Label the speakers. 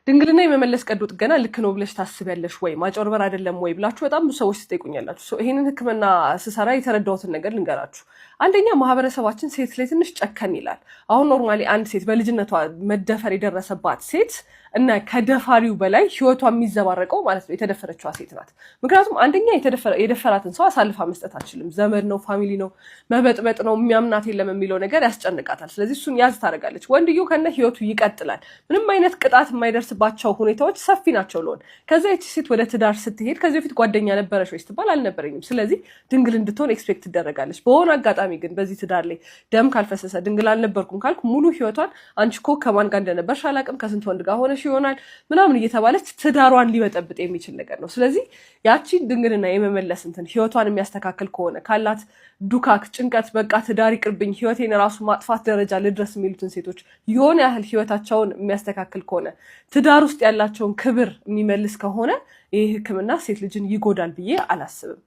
Speaker 1: ድንግልና የመመለስ ቀዶ ጥገና ልክ ነው ብለሽ ታስቢያለሽ ወይ? ማጭበርበር አይደለም ወይ ብላችሁ በጣም ብዙ ሰዎች ትጠይቁኛላችሁ። ይሄንን ህክምና ስሰራ የተረዳሁትን ነገር ልንገራችሁ። አንደኛ ማህበረሰባችን ሴት ላይ ትንሽ ጨከን ይላል። አሁን ኖርማሊ አንድ ሴት በልጅነቷ መደፈር የደረሰባት ሴት እና ከደፋሪው በላይ ህይወቷ የሚዘባረቀው ማለት ነው የተደፈረችዋ ሴት ናት። ምክንያቱም አንደኛ የደፈራትን ሰው አሳልፋ መስጠት አትችልም። ዘመድ ነው፣ ፋሚሊ ነው፣ መበጥበጥ ነው፣ የሚያምናት የለም የሚለው ነገር ያስጨንቃታል። ስለዚህ እሱን ያዝ ታደርጋለች። ወንድየው ከነ ህይወቱ ይቀጥላል። ምንም አይነት ቅጣት የማይደርስባቸው ሁኔታዎች ሰፊ ናቸው ለሆን። ከዛ ይቺ ሴት ወደ ትዳር ስትሄድ ከዚህ በፊት ጓደኛ ነበረሽ ወይ ስትባል አልነበረኝም። ስለዚህ ድንግል እንድትሆን ኤክስፔክት ትደረጋለች። በሆነ አጋጣሚ ግን በዚህ ትዳር ላይ ደም ካልፈሰሰ ድንግል አልነበርኩም ካልኩ ሙሉ ህይወቷን አንቺ እኮ ከማን ጋር እንደነበርሽ አላውቅም ከስንት ወንድ ጋር ሆነሽ ይሆናል ምናምን እየተባለች ትዳሯን ሊበጠብጥ የሚችል ነገር ነው። ስለዚህ ያቺ ድንግልና የመመለስ እንትን ህይወቷን የሚያስተካክል ከሆነ ካላት ዱካክ፣ ጭንቀት በቃ ትዳር ይቅርብኝ ህይወቴን ራሱ ማጥፋት ደረጃ ልድረስ የሚሉትን ሴቶች የሆነ ያህል ህይወታቸውን የሚያስተካክል ከሆነ ትዳር ውስጥ ያላቸውን ክብር የሚመልስ ከሆነ ይህ ህክምና ሴት ልጅን ይጎዳል ብዬ አላስብም።